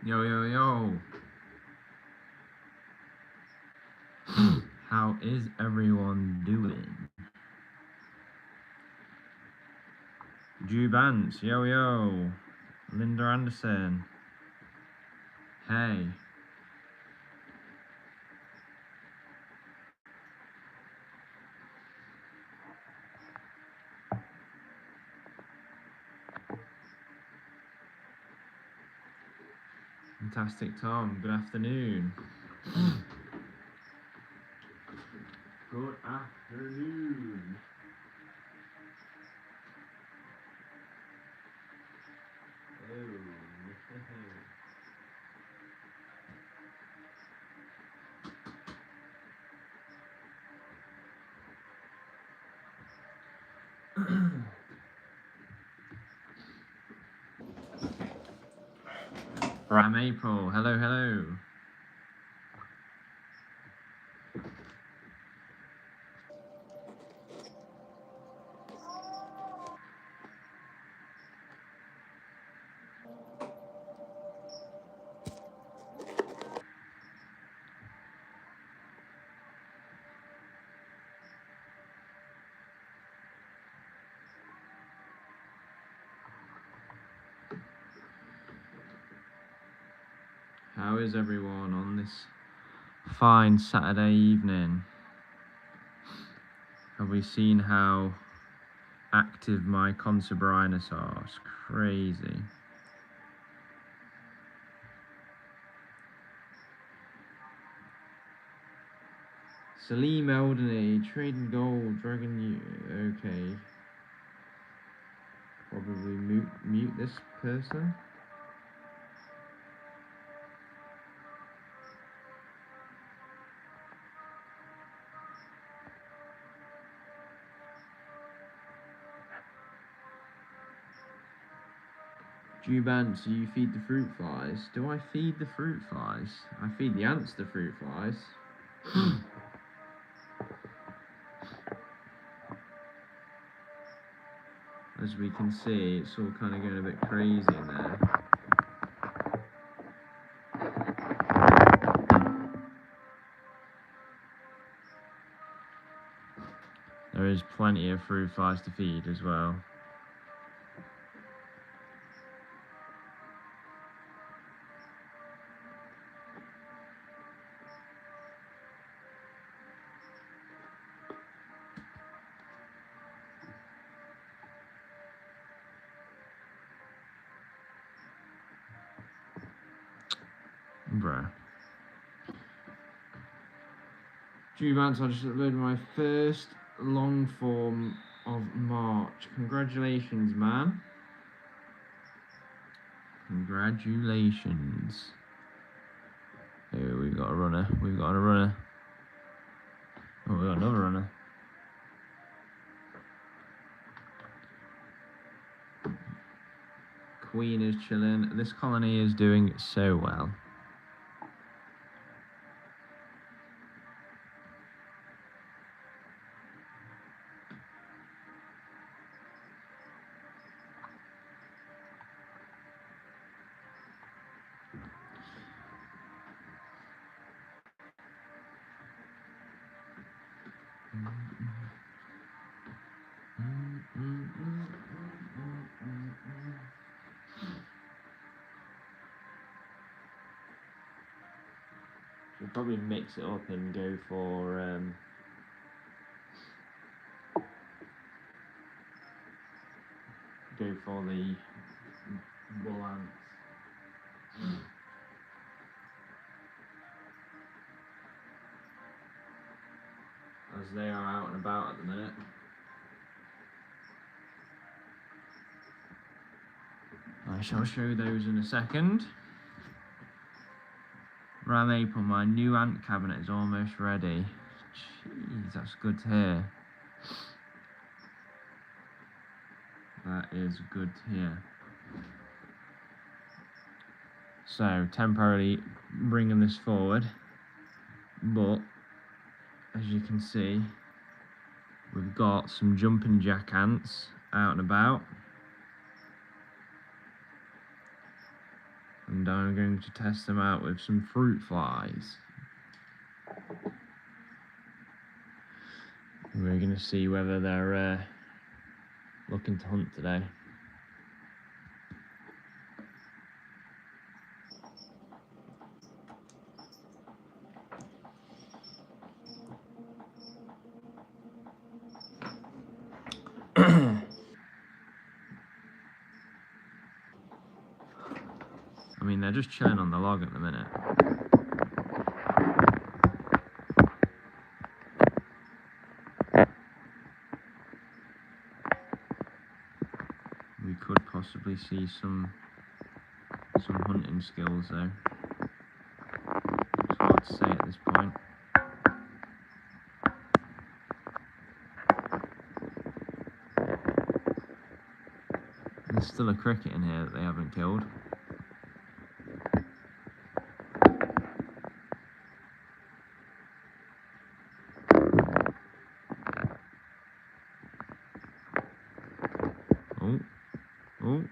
Yo, yo, yo. How is everyone doing? Drew Bance, yo, yo. Linda Anderson. Hey. Fantastic, Tom. Good afternoon. Good afternoon. Ram April. Hello, hello. How is everyone on this fine Saturday evening? Have we seen how active my Consobrinus are? It's crazy. Salim Eldony, trading gold, Dragon. Okay. Probably mute this person. Jubance, do you feed the fruit flies? Do I feed the fruit flies? I feed the ants the fruit flies. As we can see, it's all kind of going a bit crazy in there. There is plenty of fruit flies to feed as well. Bruh. Jubance, I just uploaded my first long form of March. Congratulations, man. Congratulations. Oh, we've got a runner. We've got a runner. Oh, we've got another runner. Queen is chilling. This colony is doing so well. We'll probably mix it up and go for the bull ants. As they are out and about at the minute. I shall show those in a second. Ram April, my new ant cabinet is almost ready. Jeez, that's good to hear. That is good to hear. So, temporarily bringing this forward, but as you can see, we've got some jumping jack ants out and about. And I'm going to test them out with some fruit flies. We're going to see whether they're looking to hunt today. I mean, they're just chilling on the log at the minute. We could possibly see some hunting skills though. It's hard to say at this point. There's still a cricket in here that they haven't killed. Oh, oh.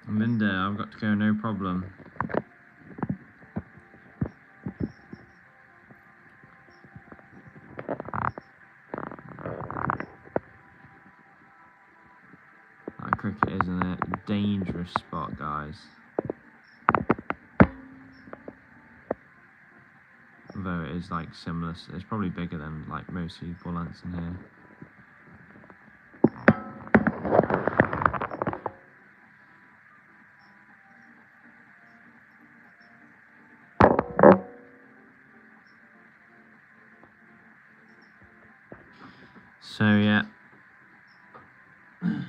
I'm in there, I've got to go, no problem. That cricket is in a dangerous spot, guys. Although it is like similar, it's probably bigger than like most of these bull ants in here. So yeah, not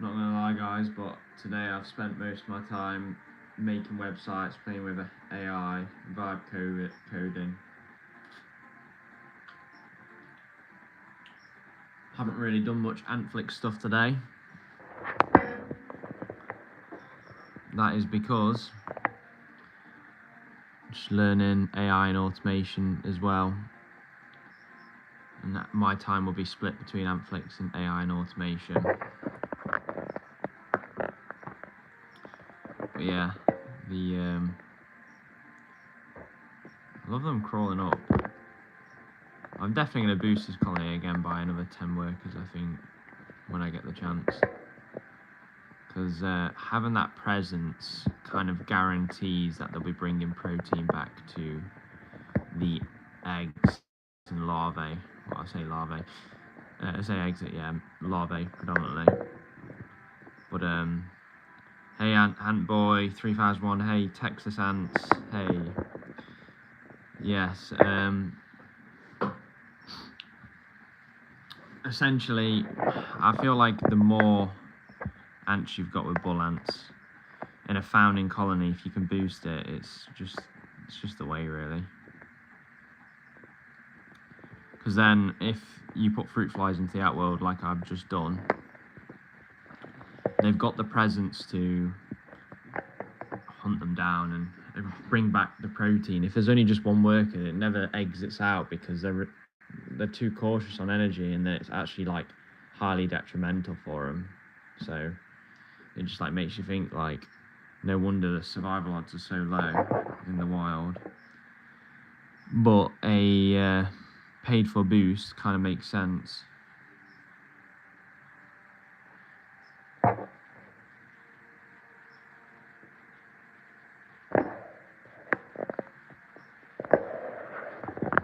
gonna lie guys, but today I've spent most of my time making websites, playing with AI, vibe coding. Haven't really done much AntFlix stuff today. That is because I'm just learning AI and automation as well. And that my time will be split between AntFlix and AI and automation. But yeah, I love them crawling up. I'm definitely going to boost this colony again by another 10 workers, I think, when I get the chance. Because having that presence kind of guarantees that they'll be bringing protein back to the eggs and larvae. Well, I say larvae. I say eggs, yeah, larvae predominantly. But hey, Ant Boy 3001. Hey, Texas Ants. Hey. Yes. Essentially, I feel like the more ants you've got with bull ants in a founding colony, if you can boost it, it's just the way, really. Because then if you put fruit flies into the outworld like I've just done, they've got the presence to hunt them down and bring back the protein. If there's only just one worker, it never exits out because they're too cautious on energy, and it's actually like highly detrimental for them. So it just like makes you think like, no wonder the survival odds are so low in the wild. But a paid for boost kind of makes sense.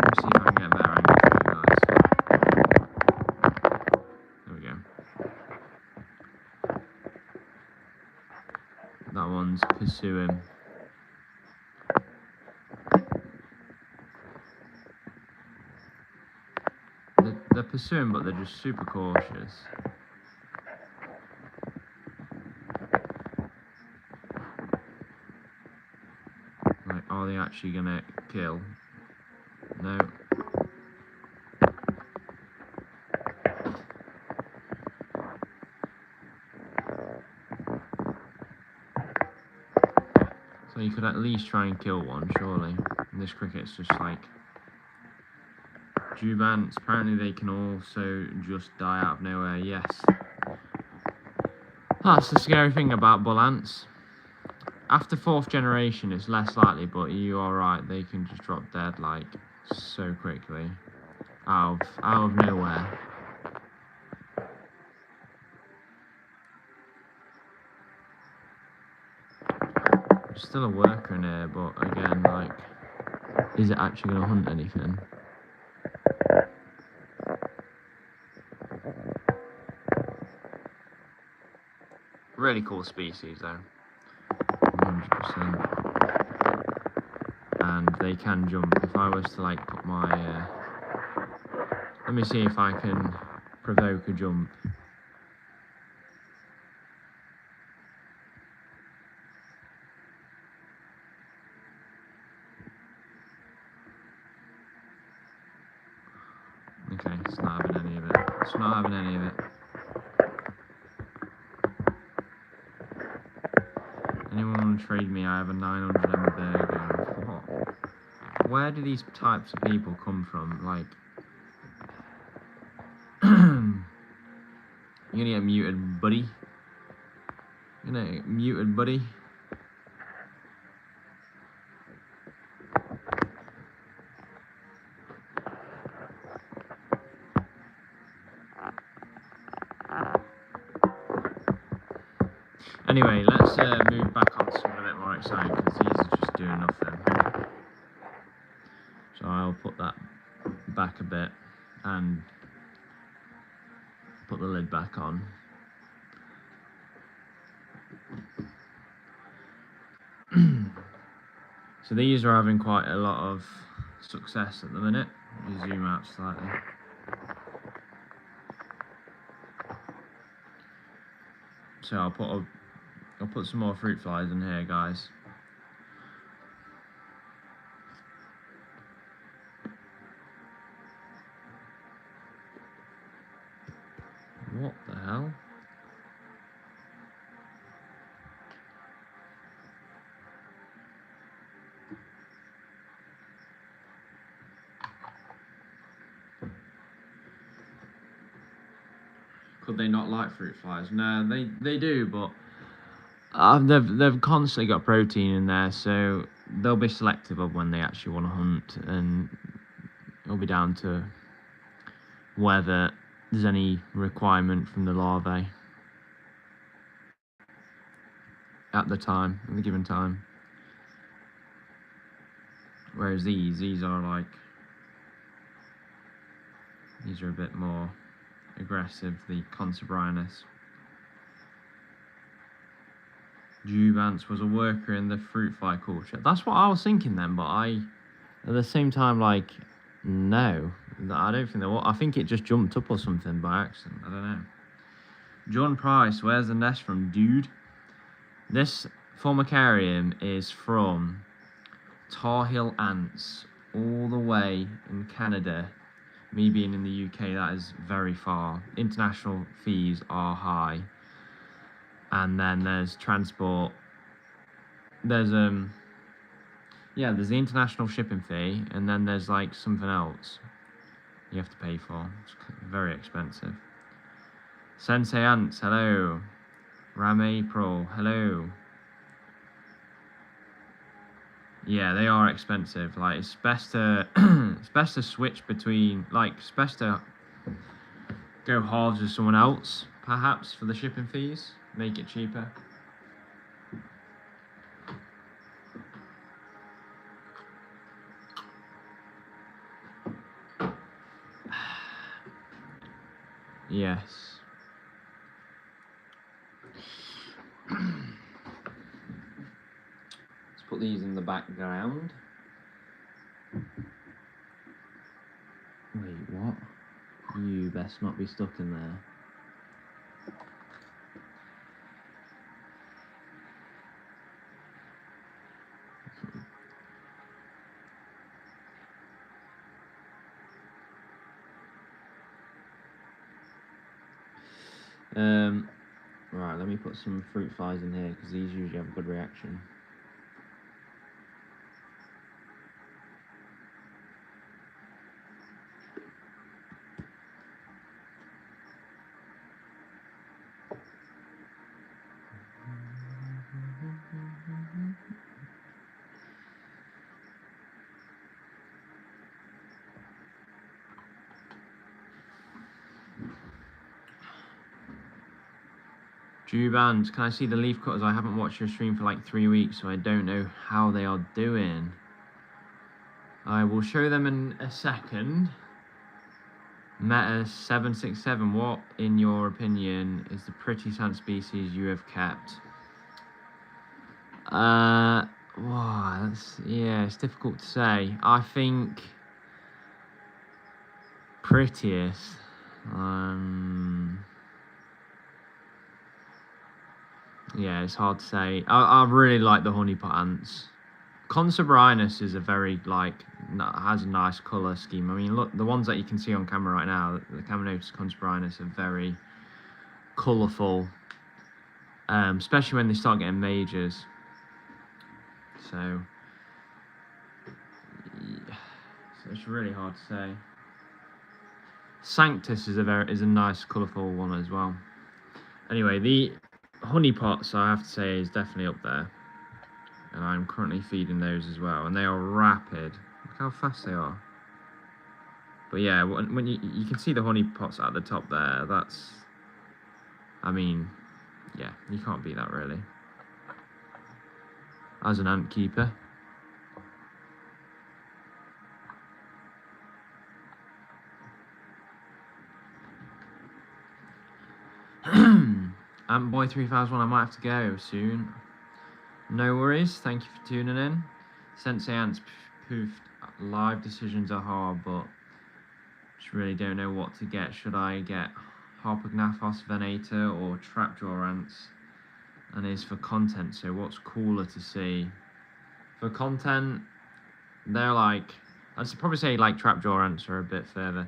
Let's see if I can get a better angle for you guys. There we go. That one's pursuing. They're pursuing, but they're just super cautious. Are they actually gonna kill? No. So you could at least try and kill one, surely. And this cricket's just like... Jubants, apparently they can also just die out of nowhere, yes. That's the scary thing about bull ants. After 4th generation, it's less likely, but you are right, they can just drop dead, like, so quickly. Out of nowhere. There's still a worker in here, but again, like, is it actually going to hunt anything? Really cool species, though. 100%. And they can jump. If I was to, like, put my... let me see if I can provoke a jump. Okay, it's not having any of it. It's not having any of it. Anyone want to trade me? I have a 900M burger. What? Where do these types of people come from? Like, you're gonna get muted, buddy. You're gonna get muted, buddy. Anyway, let's move back on to something a bit more exciting, because these are just doing nothing. So I'll put that back a bit and put the lid back on. So these are having quite a lot of success at the minute. Let me zoom out slightly. So I'll put some more fruit flies in here, guys. What the hell? Could they not like fruit flies? No, they do, but they've constantly got protein in there, so they'll be selective of when they actually want to hunt, and it'll be down to whether there's any requirement from the larvae at the given time. Whereas these are like, these are a bit more aggressive, the Consobrinus. Juvance was a worker in the fruit fly culture. That's what I was thinking then, but at the same time, like, no, I don't think that. I think it just jumped up or something by accident. I don't know. John Price, where's the nest from, dude? This formicarium is from Tar Heel Ants, all the way in Canada. Me being in the UK, that is very far. International fees are high. And then there's transport. There's there's the international shipping fee, and then there's like something else you have to pay for. It's very expensive. Sensei Ants, hello. Rame Pro, hello. Yeah, they are expensive. Like, it's best to switch between, like, it's best to go halves with someone else, perhaps, for the shipping fees. Make it cheaper. Yes. Let's put these in the background. Wait, what? You best not be stuck in there. Right, let me put some fruit flies in here because these usually have a good reaction. Juband, can I see the leaf cutters? I haven't watched your stream for like 3 weeks, so I don't know how they are doing. I will show them in a second. Meta767, what, in your opinion, is the prettiest ant species you have kept? Wow, yeah, it's difficult to say. I think prettiest. Yeah, it's hard to say. I really like the honeypot ants. Consubrinus is a very, like, has a nice colour scheme. I mean, look, the ones that you can see on camera right now, the Caminotus consubrinus are very colourful, especially when they start getting majors. So, yeah, so it's really hard to say. Sanctus is a nice colourful one as well. Anyway, the honeypots, I have to say, is definitely up there. And I'm currently feeding those as well. And they are rapid. Look how fast they are. But yeah, when you can see the honeypots at the top there, that's... I mean, yeah, you can't beat that really. As an ant keeper. Antboy 3001, I might have to go soon. No worries, thank you for tuning in. Sensei Ants poofed. Live decisions are hard, but just really don't know what to get. Should I get Harpognathos venator or Trapjaw ants? And is for content, so what's cooler to see? For content, they're like, I'd probably say like Trapjaw ants are a bit further.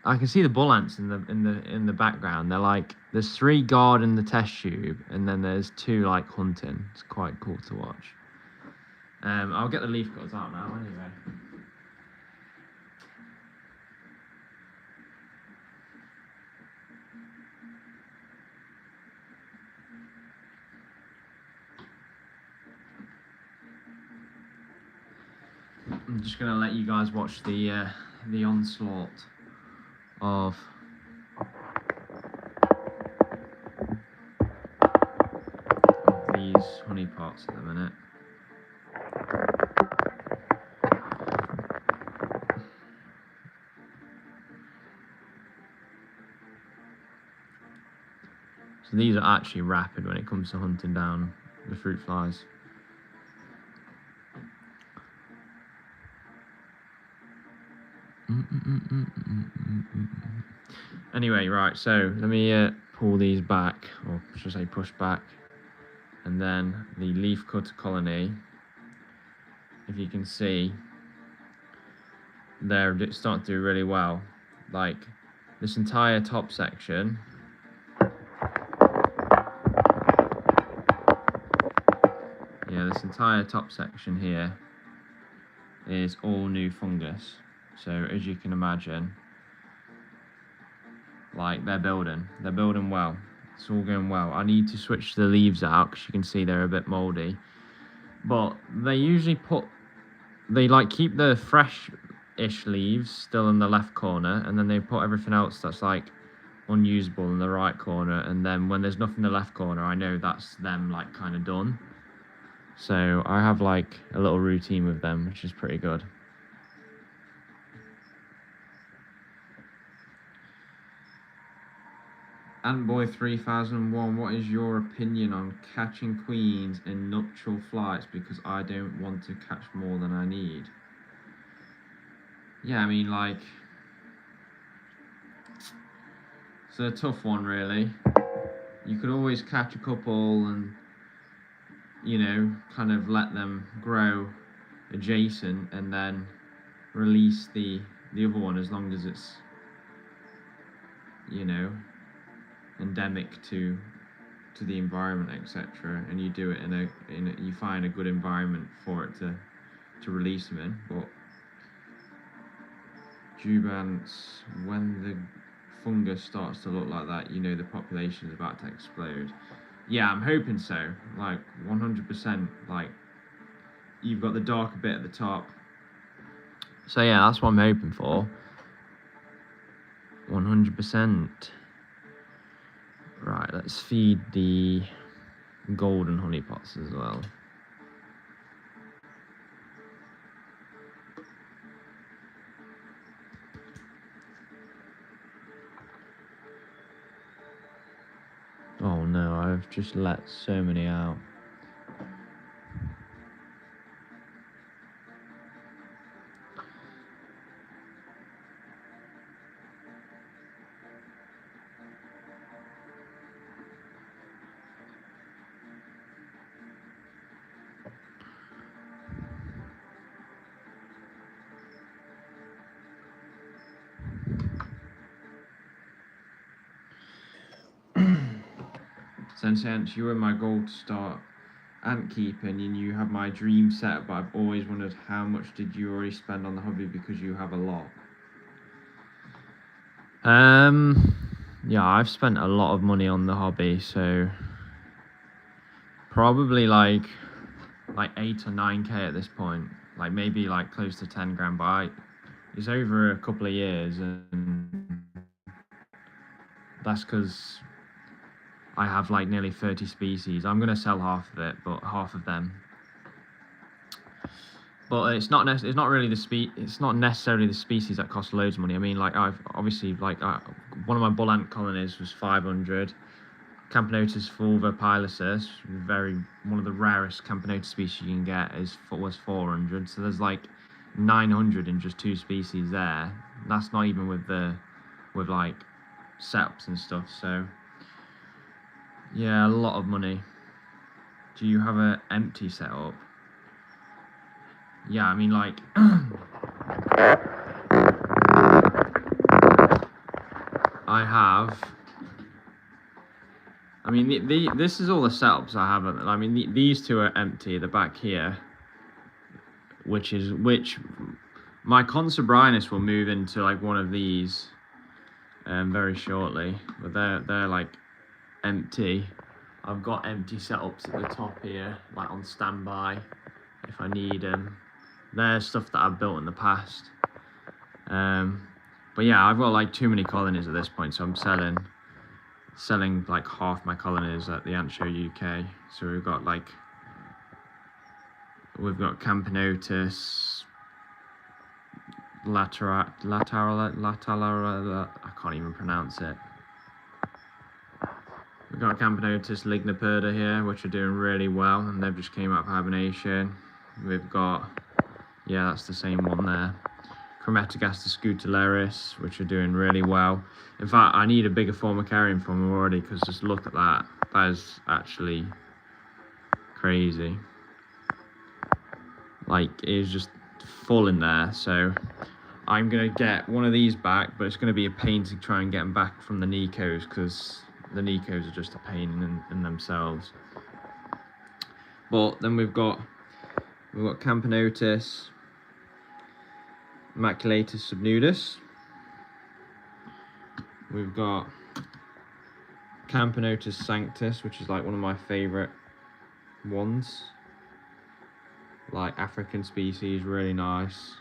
I can see the bull ants in the background. They're like, there's 3 guard in the test tube, and then there's 2 like hunting. It's quite cool to watch. I'll get the leaf cutters out now anyway. I'm just gonna let you guys watch the onslaught of these honeypots at the minute. So these are actually rapid when it comes to hunting down the fruit flies. Anyway, right, so let me pull these back, or should I say push back, and then the leaf cutter colony, if you can see, they're starting to do really well. Like, this entire top section, this entire top section here is all new fungus. So as you can imagine, like, they're building well. It's all going well. I need to switch the leaves out because you can see they're a bit moldy, but they usually like keep the fresh-ish leaves still in the left corner, and then they put everything else that's like unusable in the right corner, and then when there's nothing in the left corner, I know that's them like kind of done. So I have like a little routine with them, which is pretty good. Antboy 3001, what is your opinion on catching queens in nuptial flights? Because I don't want to catch more than I need. Yeah, I mean, like, it's a tough one, really. You could always catch a couple and, you know, kind of let them grow adjacent and then release the other one as long as it's, you know, endemic to the environment, etc., and you do it in a you find a good environment for it to release them in. But dew ants, when the fungus starts to look like that, you know the population is about to explode. Yeah, I'm hoping so. Like 100%. Like you've got the darker bit at the top. So yeah, that's what I'm hoping for. 100%. Right, let's feed the golden honeypots as well. Oh no, I've just let so many out. Since you were my goal to start ant keeping and you have my dream setup, but I've always wondered how much did you already spend on the hobby because you have a lot. Yeah, I've spent a lot of money on the hobby, so probably like 8 or 9k at this point, like maybe like close to 10 grand, but it's over a couple of years, and that's because I have like nearly 30 species. I'm gonna sell half of it, but half of them. But it's not really it's not necessarily the species that cost loads of money. I mean, like I've obviously one of my bull ant colonies was 500. Camponotus fulva pilosus, one of the rarest Camponotus species you can get, was 400. So there's like 900 in just 2 species there. That's not even with like setups and stuff. So yeah, a lot of money. Do you have an empty setup? Yeah, I mean like I have. I mean, this is all the setups I have. I mean, these two are empty. The back here, which my Consubrinus will move into like one of these, very shortly. But they're like empty. I've got empty setups at the top here, like on standby, if I need them. They're stuff that I've built in the past. But yeah, I've got like too many colonies at this point, so I'm selling like half my colonies at the Ant Show UK. So we've got Camponotus lateral, I can't even pronounce it. We've got Camponotus ligniperda here, which are doing really well, and they've just came out of hibernation. We've got, yeah, that's the same one there. Chromatogaster scutularis, which are doing really well. In fact, I need a bigger formicarium from them already, because just look at that. That is actually crazy. Like, it is just full in there. So I'm going to get one of these back, but it's going to be a pain to try and get them back from the Nicos, because the Nicos are just a pain in themselves. But then we've got Camponotus maculatus subnudus. We've got Camponotus sanctus, which is like one of my favorite ones. Like African species, really nice.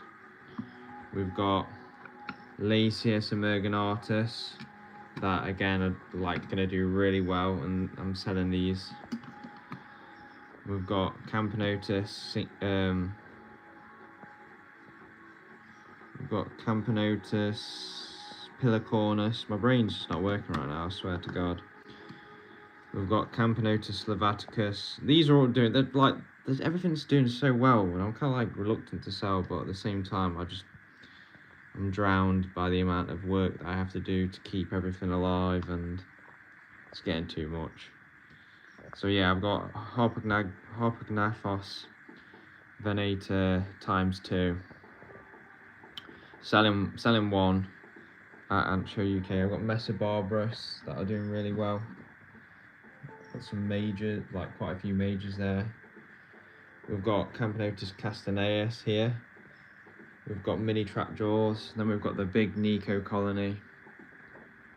We've got Lasius emerginatus, that again are like gonna do really well, and I'm selling these. We've got Camponotus, we've got Camponotus pilicornus. My brain's just not working right now, I swear to God. We've got Camponotus slavaticus. These are all doing, they're like, everything's doing so well, and I'm kind of like reluctant to sell, but at the same time, I'm drowned by the amount of work that I have to do to keep everything alive, and it's getting too much. So yeah, I've got Harpagnathos venator ×2. Selling one. at Ant Show UK. I've got Mesobarbarus that are doing really well. Got some major, like quite a few majors there. We've got Camponotus castaneus here. We've got mini trapjaws. Then we've got the big Nico colony,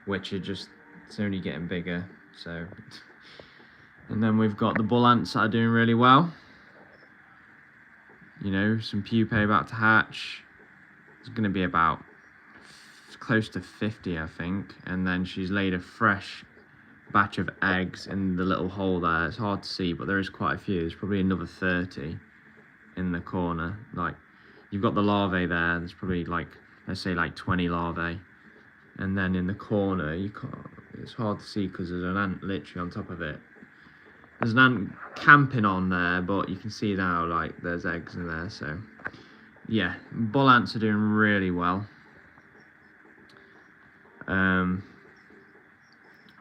which are just, it's only getting bigger. So, and then we've got the bull ants that are doing really well. You know, some pupae about to hatch. It's going to be about close to 50, I think. And then she's laid a fresh batch of eggs in the little hole there. It's hard to see, but there is quite a few. There's probably another 30 in the corner. Like, you've got the larvae there. There's probably like, let's say like 20 larvae. And then in the corner, you can't, it's hard to see because there's an ant literally on top of it. There's an ant camping on there, but you can see now, like, there's eggs in there. So yeah, bull ants are doing really well.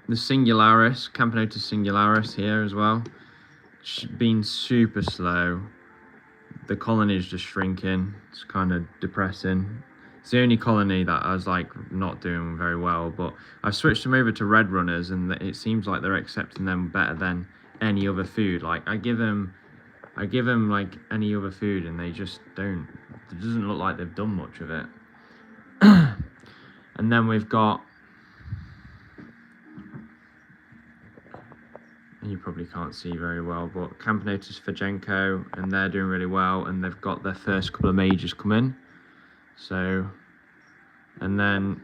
The Singularis, Camponotus singularis here as well. It's been super slow. The colony is just shrinking. It's kind of depressing. It's the only colony that I was like not doing very well, but I've switched them over to red runners, and it seems like they're accepting them better than any other food. Like I give them like any other food, and they just don't. It doesn't look like they've done much of it. And then we've got, and you probably can't see very well, but Camponotus Fajenko, and they're doing really well, and they've got their first couple of majors come in. So, and then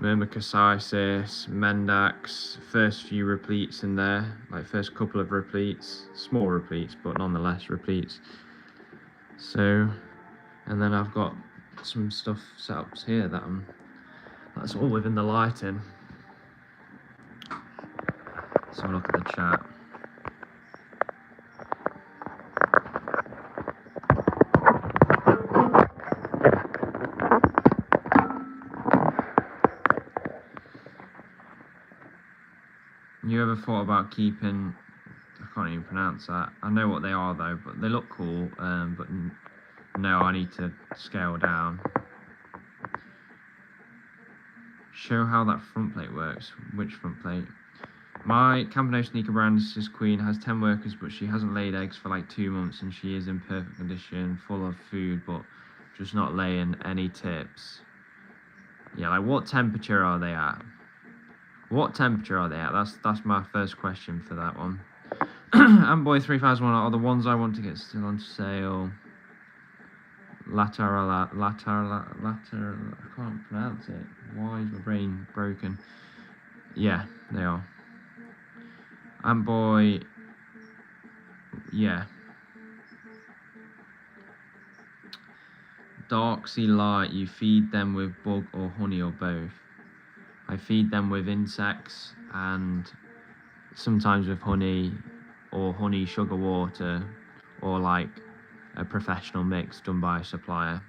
Myrmecisis, Mendax, first few repletes in there, like first couple of repletes, small repletes, but nonetheless repletes. So, and then I've got some stuff set up here that's all within the lighting. Let's have a look at the chat. You ever thought about keeping, I can't even pronounce that. I know what they are though, but they look cool, but no, I need to scale down. Show how that front plate works. Which front plate? My Camponotus nicobarandis queen has 10 workers, but she hasn't laid eggs for like 2 months, and she is in perfect condition, full of food, but just not laying. Any tips? Yeah, like what temperature are they at? What temperature are they at? That's my first question for that one. Amboy 3001 are the ones I want to get still on sale. Lateral, I can't pronounce it. Why is my brain broken? Yeah, they are. Amboy, yeah. Dark sea light, you feed them with bug or honey or both. I feed them with insects and sometimes with honey or honey sugar water, or like a professional mix done by a supplier.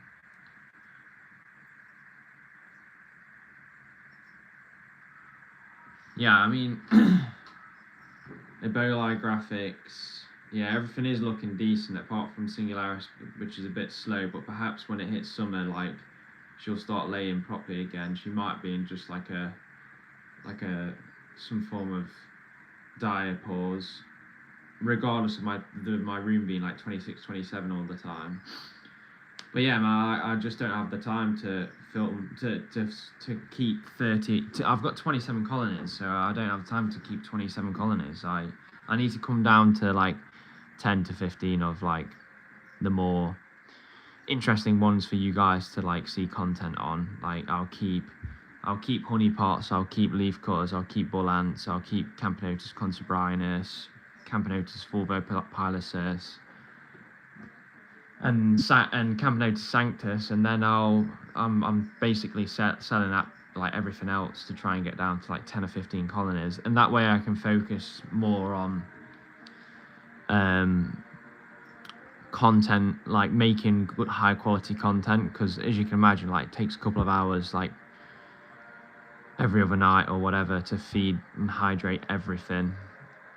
Yeah, I mean, Ebola graphics, yeah, everything is looking decent apart from Singularis, which is a bit slow, but perhaps when it hits summer, like, she'll start laying properly again. She might be in just like some form of diapause, regardless of my room being like 26, 27 all the time. But yeah, man, I just don't have the time to film to keep 30. I've got 27 colonies, so I don't have time to keep 27 colonies. I need to come down to like 10 to 15 of like the more interesting ones for you guys to like see content on. Like I'll keep honey pots, I'll keep leaf cutters, I'll keep bull ants, I'll keep Camponotus concebrinus, Camponotus fulvopilosus, and Camponotus sanctus, and then I'm basically selling that like everything else to try and get down to like 10 or 15 colonies, and that way I can focus more on content, like making good high quality content, because as you can imagine, like it takes a couple of hours like every other night or whatever to feed and hydrate everything.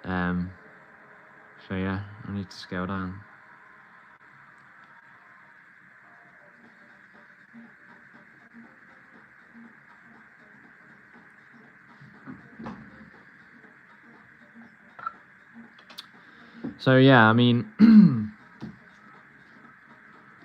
So yeah, I need to scale down. So yeah, I mean,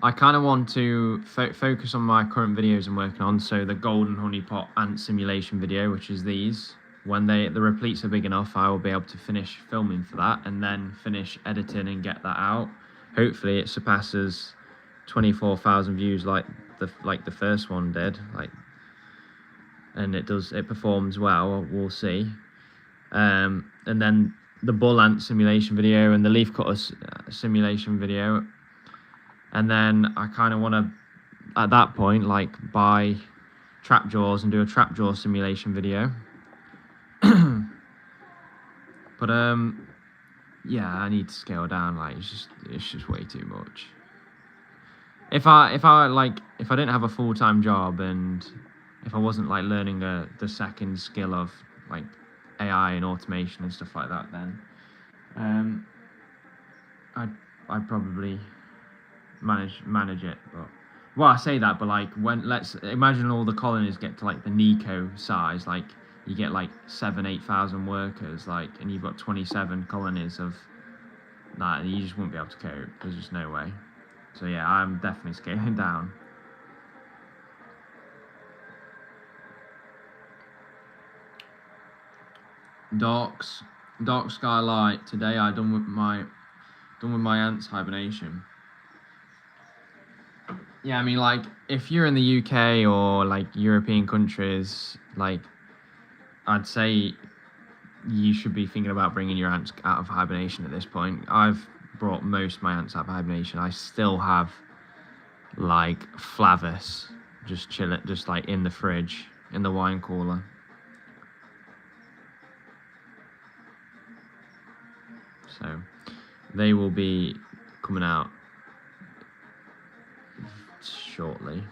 I kind of want to focus on my current videos I'm working on. So the golden honeypot ant simulation video, which is these. When the repletes are big enough, I will be able to finish filming for that and then finish editing and get that out. Hopefully it surpasses 24,000 views like the first one did. And it performs well. We'll see. And then the bull ant simulation video and the leaf cutter simulation video. And then I kind of want to, at that point, like buy trap jaws and do a trap jaw simulation video. But yeah, I need to scale down. Like it's just way too much. If I didn't have a full-time job and if I wasn't like learning the second skill of like AI and automation and stuff like that, then I'd probably manage it. But well, I say that, but like let's imagine all the colonies get to like the Nico size, like you get like 7,000-8,000 workers, like, and you've got 27 colonies of that, and you just won't be able to cope. There's just no way. So yeah, I'm definitely scaling down. Dark skylight. Today I done with my ants hibernation. Yeah, I mean, like if you're in the UK or like European countries, like I'd say you should be thinking about bringing your ants out of hibernation at this point. I've brought most of my ants out of hibernation. I still have like Flavus just chilling, just like in the fridge, in the wine cooler. So they will be coming out shortly.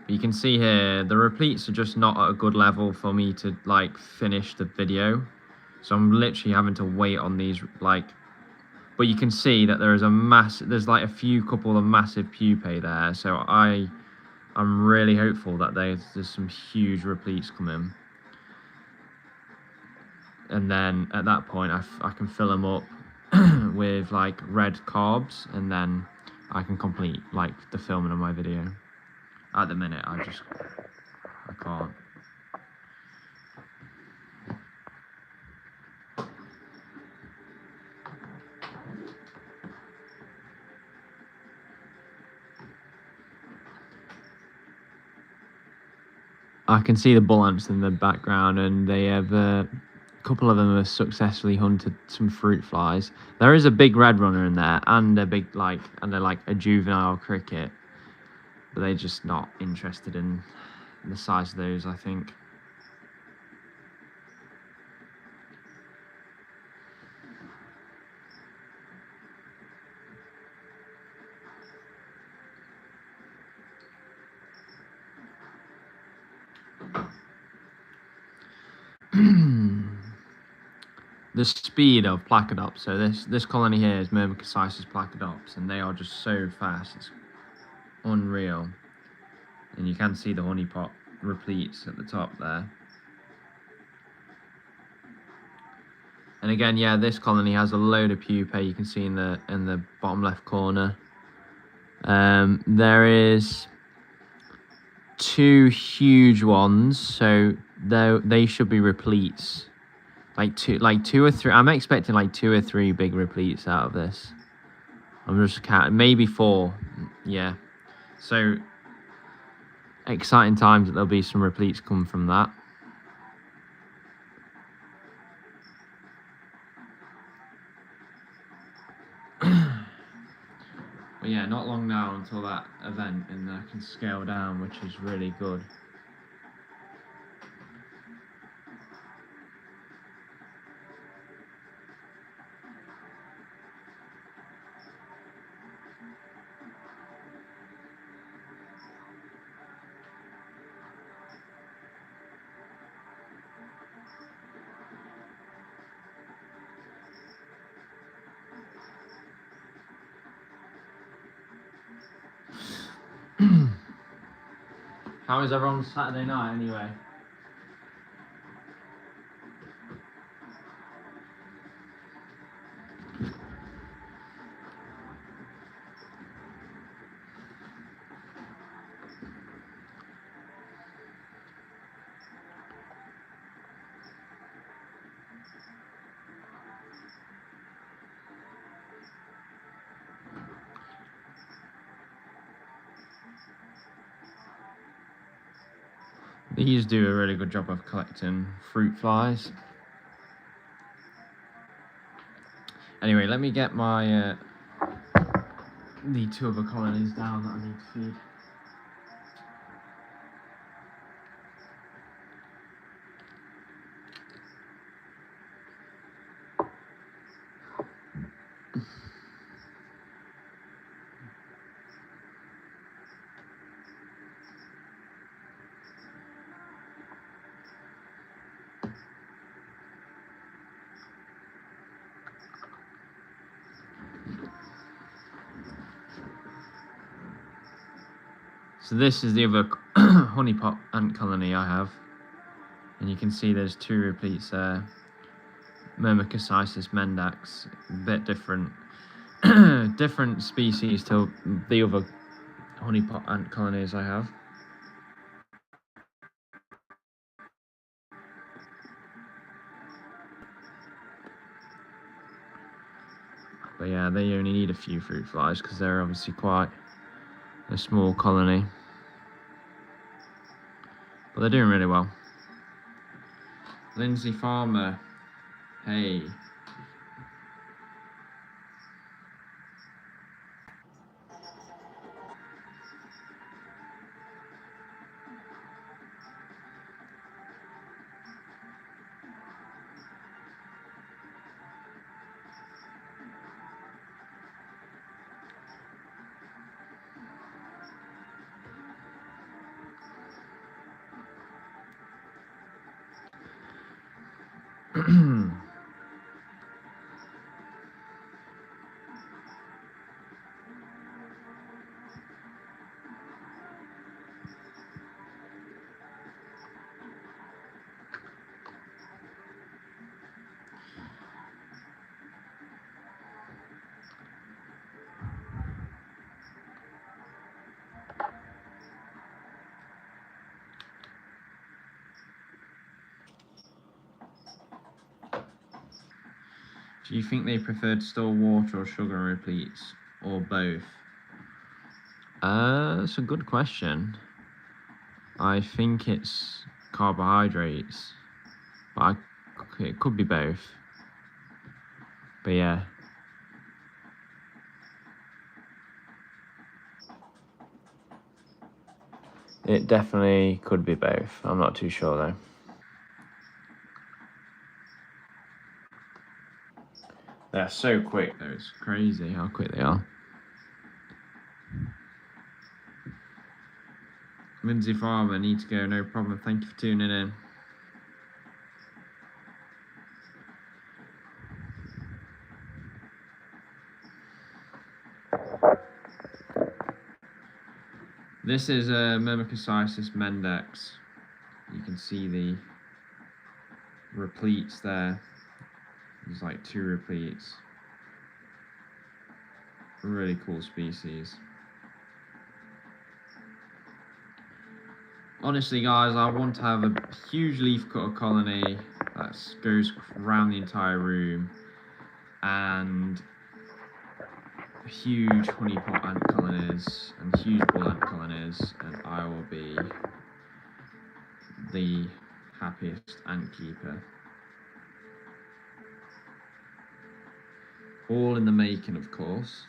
But you can see here the repletes are just not at a good level for me to like finish the video, so I'm literally having to wait on these like. But you can see that there is there's like a couple of massive pupae there, so I'm really hopeful that there's some huge repletes coming. And then at that point I can fill them up with like red carbs, and then I can complete like the filming of my video. At the minute I can't. I can see the bull ants in the background, and they have a couple of them have successfully hunted some fruit flies. There is a big red runner in there, and a big a juvenile cricket, but they're just not interested in the size of those, I think. The speed of placodops. So this colony here is Myrmecocysis placodops, and they are just so fast. It's unreal. And you can see the honeypot repletes at the top there. And again, yeah, this colony has a load of pupae. You can see in the bottom left corner. There is 2 huge ones, so they should be repletes. Like two or three. I'm expecting like 2 or 3 big repletes out of this. I'm just counting, maybe 4. Yeah. So exciting times that there'll be some repletes come from that. But yeah, not long now until that event, and I can scale down, which is really good. How is everyone's Saturday night anyway? These do a really good job of collecting fruit flies. Anyway, let me get my the 2 other colonies down that I need to feed. So this is the other honeypot ant colony I have, and you can see there's 2 repeats there. Myrmecocysis mendax, a bit different, different species to the other honeypot ant colonies I have. But yeah, they only need a few fruit flies because they're obviously quite a small colony. But they're doing really well. Lindsay Farmer, hey. Do you think they prefer to store water or sugar in repeats, or both? That's a good question. I think it's carbohydrates, but it could be both. But yeah. It definitely could be both. I'm not too sure though. They're so quick though, it's crazy how quick they are. Lindsay Farmer, need to go, no problem. Thank you for tuning in. This is a Myrmecocysis mendax. You can see the repletes there. There's like 2 repletes. Really cool species. Honestly, guys, I want to have a huge leafcutter colony that goes around the entire room, and huge honeypot ant colonies and huge ball ant colonies, and I will be the happiest ant keeper. All in the making, of course.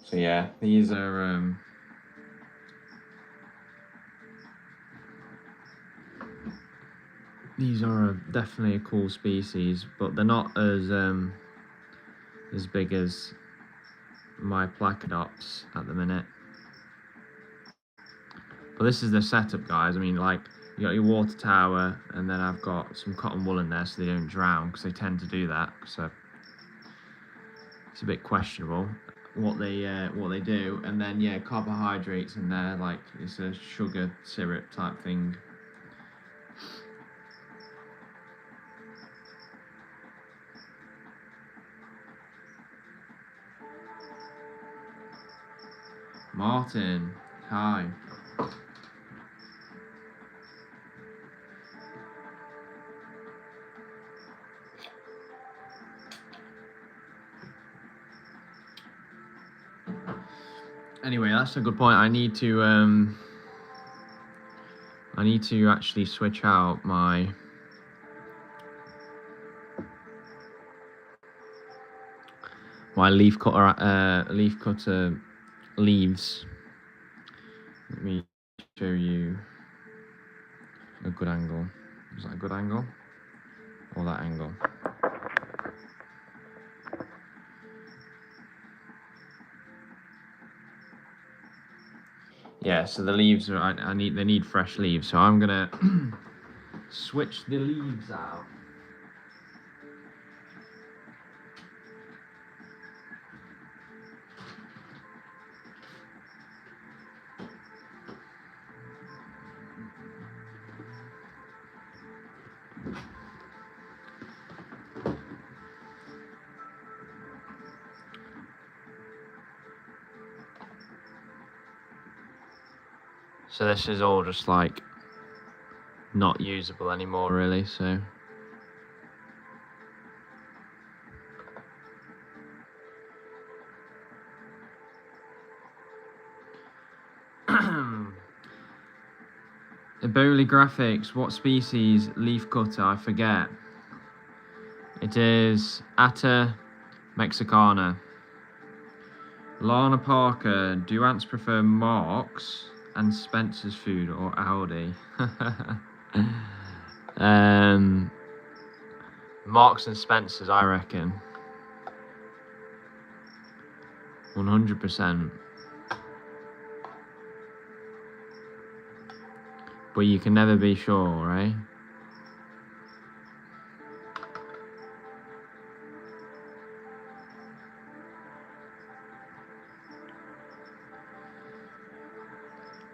So yeah, these are definitely a cool species, but they're not as big as my Placodops at the minute. But this is the setup, guys. I mean, like, you got your water tower, and then I've got some cotton wool in there so they don't drown, because they tend to do that. So it's a bit questionable what they do. And then yeah, carbohydrates in there, like it's a sugar syrup type thing. Martin, hi. Anyway, that's a good point. I need to actually switch out my leaf cutter leaves. Let me show you a good angle. Is that a good angle? Or that angle? Yeah, so the leaves are, they need fresh leaves, so I'm gonna switch the leaves out. So this is all just like not usable anymore, really. So Ebola graphics. What species leaf cutter? I forget. It is Atta mexicana. Lana Parker. Do ants prefer Marks and Spencer's food or Aldi? Marks and Spencer's, I reckon. 100%. But you can never be sure, right?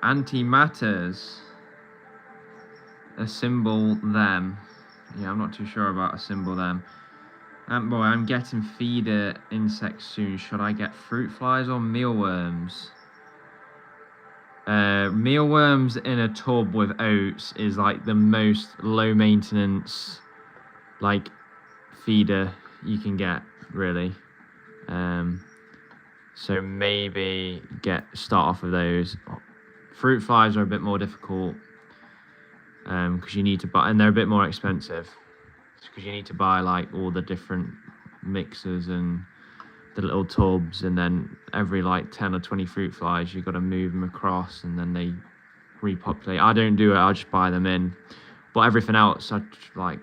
Antimatters. A symbol them. Yeah, I'm not too sure about a symbol them. Boy, I'm getting feeder insects soon. Should I get fruit flies or mealworms? Mealworms in a tub with oats is like the most low maintenance like feeder you can get, really. So maybe start off with those. Fruit flies are a bit more difficult because you need to buy, and they're a bit more expensive because you need to buy like all the different mixers and the little tubs, and then every like 10 or 20 fruit flies you've got to move them across, and then they repopulate. I don't do it, I just buy them in. But everything else, like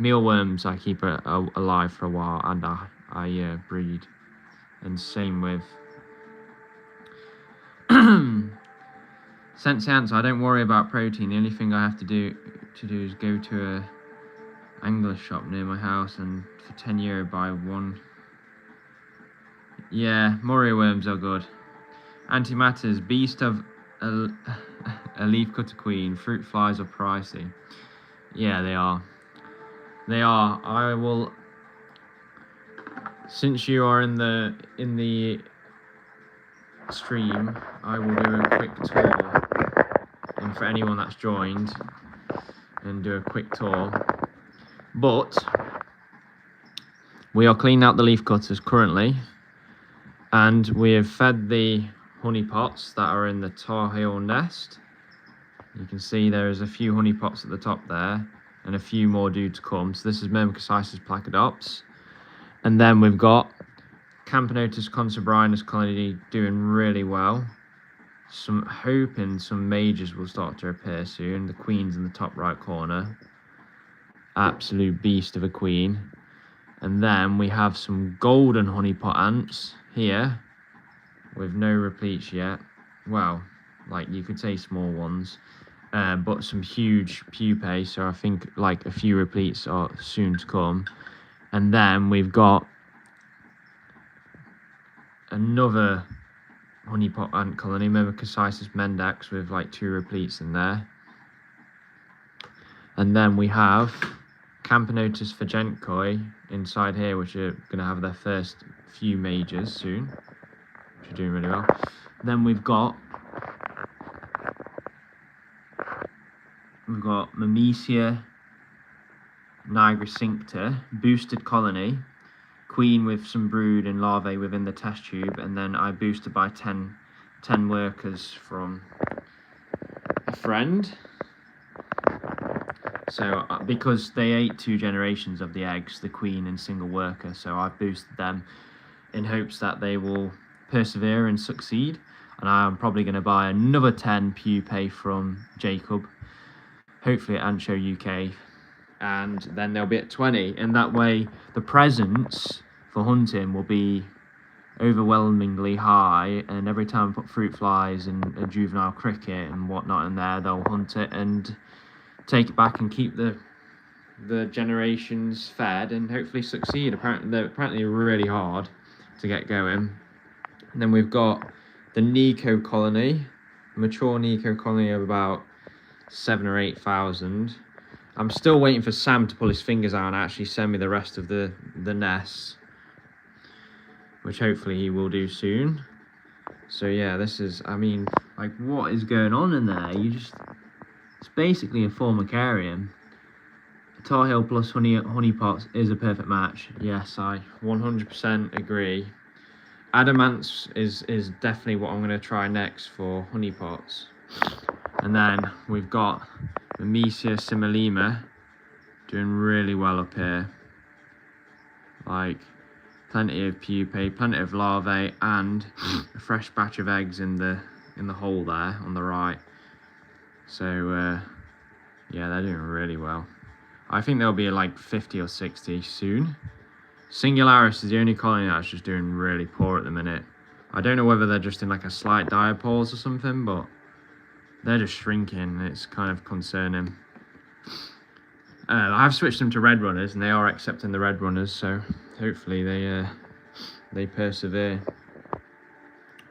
mealworms, I keep alive for a while, and I breed. And same with Sense, I don't worry about protein. The only thing I have to do is go to a angler shop near my house and for €10 buy one. Yeah, Murray worms are good. Antimatters, beast of a leaf cutter queen. Fruit flies are pricey. Yeah, they are. They are. I will. Since you are in the stream, I will do a quick tour. And for anyone that's joined, and do a quick tour. But we are cleaning out the leaf cutters currently, and we have fed the honey pots that are in the Tar Heel nest. You can see there is a few honey pots at the top there, and a few more due to come. So this is Myrmecocissus placodops, and then we've got Camponotus consubrinus colony doing really well. Hoping some majors will start to appear soon. The queen's in the top right corner. Absolute beast of a queen. And then we have some golden honeypot ants here with no repletes yet. Well, like you could say small ones, but some huge pupae. So I think like a few repletes are soon to come. And then we've got another honeypot ant colony, Myrmecocysis mendax, with like 2 repletes in there. And then we have Camponotus fagenkoi inside here, which are going to have their first few majors soon, which are doing really well. Then we've got Myrmecia nigricincta, boosted colony, queen with some brood and larvae within the test tube, and then I boosted by 10 workers from a friend. So because they ate 2 generations of the eggs, the queen and single worker, so I've boosted them in hopes that they will persevere and succeed. And I'm probably going to buy another 10 pupae from Jacob, hopefully at Ancho UK, and then they'll be at 20. And that way the presence for hunting will be overwhelmingly high, and every time I put fruit flies and a juvenile cricket and whatnot in there, they'll hunt it and take it back and keep the generations fed and hopefully succeed. Apparently they're really hard to get going. And then we've got the Nico colony, mature Nico colony of about 7,000 or 8,000. I'm still waiting for Sam to pull his fingers out and actually send me the rest of the nests, which hopefully he will do soon. So yeah, this is, I mean, like, what is going on in there? It's basically a formicarium. Tar Heel plus honeypots is a perfect match. Yes, I 100% agree. Adamants is definitely what I'm going to try next for honeypots. And then we've got Myrmecia similima doing really well up here. Like, plenty of pupae, plenty of larvae, and a fresh batch of eggs in the hole there on the right. So yeah, they're doing really well. I think there'll be like 50 or 60 soon. Singularis is the only colony that's just doing really poor at the minute. I don't know whether they're just in like a slight diapause or something, but they're just shrinking. It's kind of concerning. I've switched them to red runners, and they are accepting the red runners, so hopefully they persevere.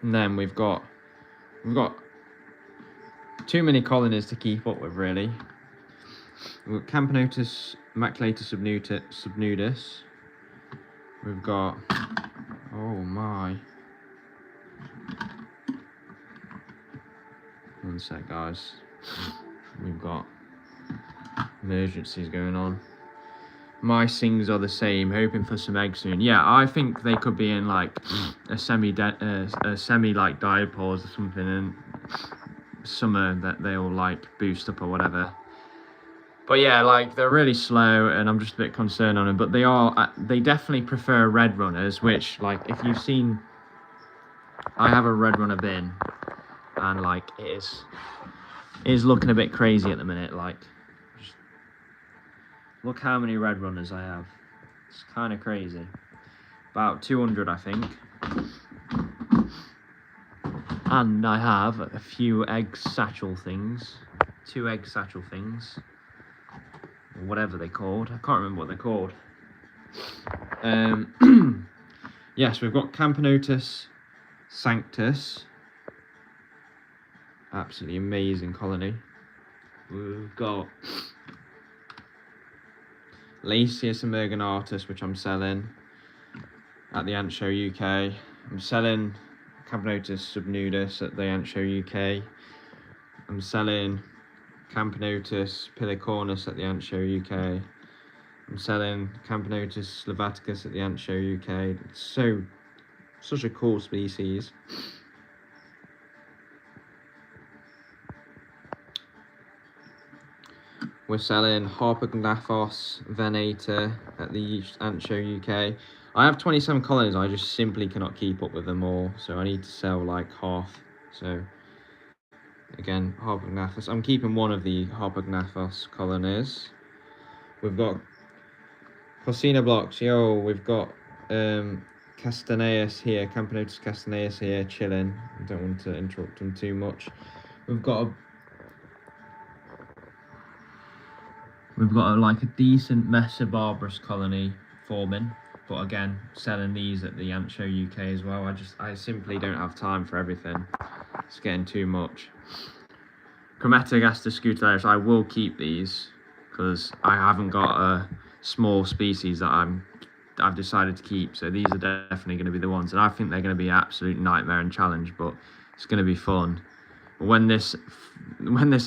And then we've got too many colonies to keep up with, really. We've got Camponotus maculatus subnudus. We've got, oh my. One sec, guys. We've got emergencies going on. My sings are the same, hoping for some eggs soon. Yeah, I think they could be in like a semi like diapause or something, and summer that they'll like boost up or whatever. But yeah, like, they're really slow, and I'm just a bit concerned on them. But they definitely prefer red runners, which, like, if you've seen, I have a red runner bin, and like it is looking a bit crazy at the minute. Like, just look how many red runners I have. It's kind of crazy. About 200, I think. And I have a few egg satchel things. 2 egg satchel things. Or whatever they're called. I can't remember what they're called. Yes, we've got Camponotus sanctus. Absolutely amazing colony. We've got Lasius emerginatus, which I'm selling at the Ant Show UK. I'm selling Camponotus subnudus at the Ant Show UK. I'm selling Camponotus pilicornus at the Ant Show UK. I'm selling Camponotus slavaticus at the Ant Show UK. It's such a cool species. We're selling Harpognathos venator at the Ant Show UK. I have 27 colonies. I just simply cannot keep up with them all, so I need to sell like half. So again, Harpognathos. I'm keeping one of the Harpognathos colonies. We've got Corsina blocks. Yo, we've got Castaneus here, Camponotus castaneus here, chilling. I don't want to interrupt them too much. We've got like a decent Mesa barbarus colony forming, but again, selling these at the Ant Show UK as well. I simply don't have time for everything. It's getting too much. Chromatic Aster Scutellarius, I will keep these because I haven't got a small species that I've decided to keep. So these are definitely going to be the ones, and I think they're going to be an absolute nightmare and challenge, but it's going to be fun. But when this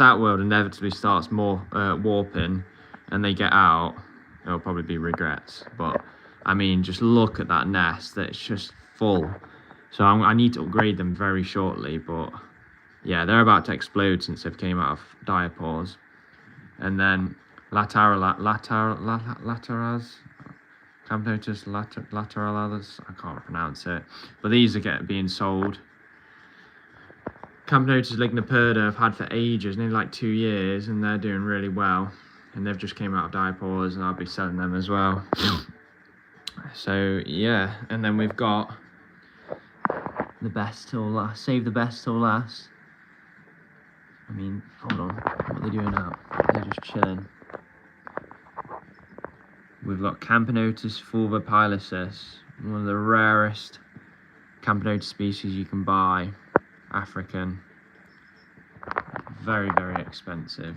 Outworld inevitably starts more warping, and they get out, it'll probably be regrets. But I mean, just look at that nest. That's just full. So I need to upgrade them very shortly. But yeah, they're about to explode since they've came out of diapause. And then Lateralis, Campnotus lateralis, I can't pronounce it. But these are being sold. Campnotus lignoperda I've had for ages, nearly like 2 years, and they're doing really well. And they've just came out of diapause, and I'll be selling them as well. So yeah, and then we've got the best till last. Save the best till last. I mean, hold on, what are they doing now? They're just chilling. We've got Campnotus fulvopiliosus, one of the rarest Campnotus species you can buy. African, very, very expensive,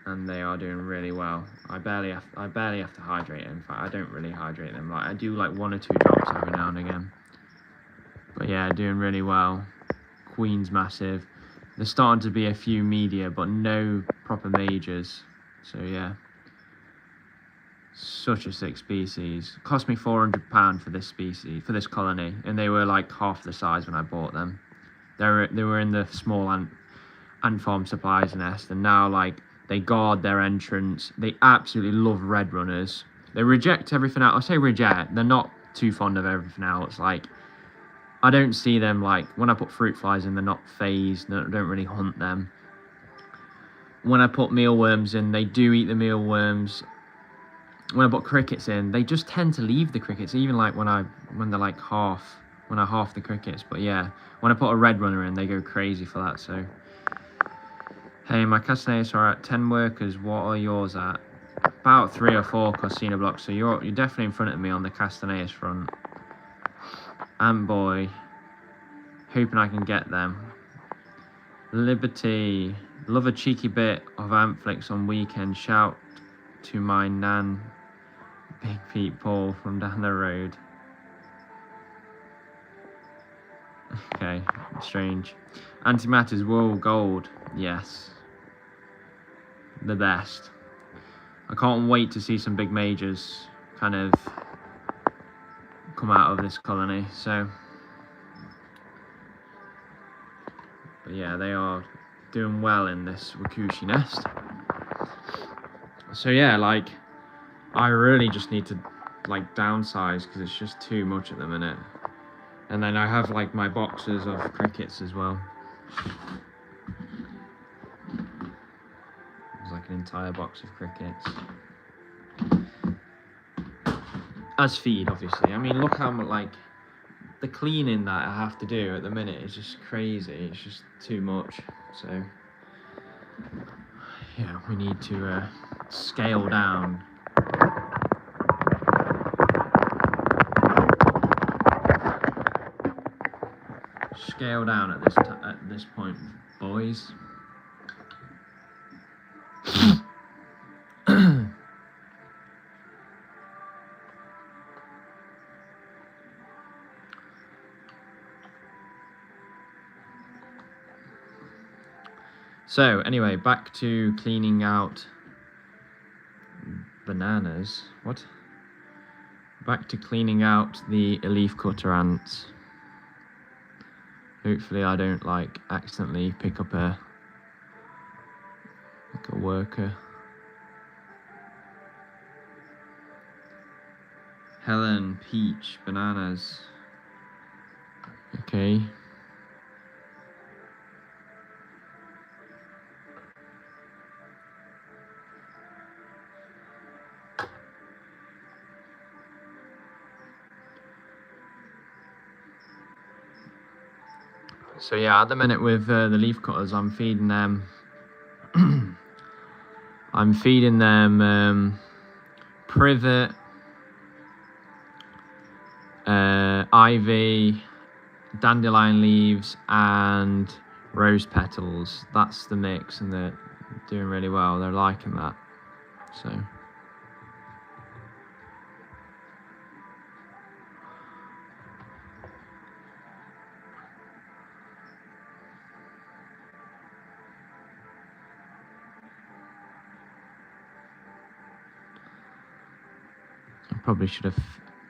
and they are doing really well. I barely have to hydrate them. In fact, I don't really hydrate them. Like, I do like 1 or 2 drops every now and again. But yeah, doing really well. Queen's massive. There's starting to be a few media, but no proper majors. So yeah, such a sick species. Cost me £400 for this species, for this colony, and they were like half the size when I bought them. They were in the small ant farm supplies nest, and now like they guard their entrance. They absolutely love red runners. They reject everything else. I say reject. They're not too fond of everything else. Like, I don't see them, like when I put fruit flies in, they're not phased. They don't really hunt them. When I put mealworms in, they do eat the mealworms. When I put crickets in, they just tend to leave the crickets, even like when they're like when I half the crickets. But yeah, when I put a red runner in, they go crazy for that. So hey, my Castaneus are at 10 workers. What are yours at? About 3 or 4 Corsina blocks. So you're definitely in front of me on the Castaneus front. Ant boy, hoping I can get them. Liberty, love a cheeky bit of AntFlix on weekend. Shout to my nan, Big Pete Paul from down the road. Okay, strange. Antimatter's World Gold, yes. The best. I can't wait to see some big majors kind of come out of this colony. So, but yeah, they are doing well in this Wakushi nest. So yeah, like, I really just need to like downsize because it's just too much at the minute. And then I have like my boxes of crickets as well. There's like an entire box of crickets. As feed, obviously. I mean, look how much, like, the cleaning that I have to do at the minute is just crazy. It's just too much. So, yeah, we need to scale down. Scale down at this point, boys. So anyway, back to cleaning out bananas. What? Back to cleaning out the leaf cutter ants. Hopefully I don't like accidentally pick up a worker. Helen, peach, bananas. Okay. So yeah, at the minute with the leaf cutters, I'm feeding them. I'm feeding them privet, ivy, dandelion leaves, and rose petals. That's the mix, and they're doing really well. They're liking that. So. Probably should have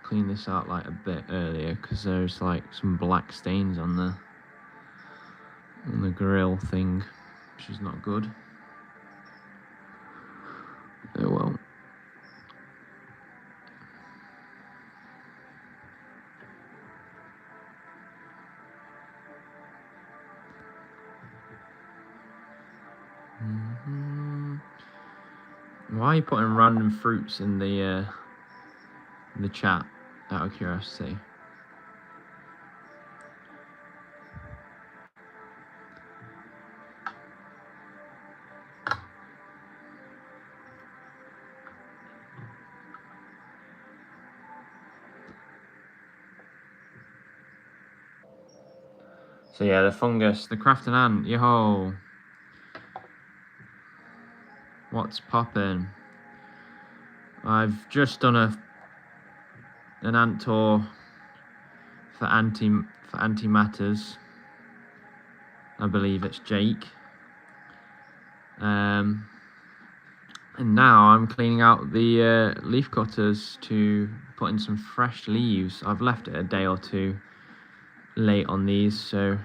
cleaned this out like a bit earlier, because there's like some black stains on the grill thing, which is not good. Oh well. Why are you putting random fruits in the chat, out of curiosity? So yeah, the fungus, the crafting ant, yo. What's poppin'? I've just done an ant tour for antimatters. I believe it's Jake. And now I'm cleaning out the leaf cutters to put in some fresh leaves. I've left it a day or two late on these, so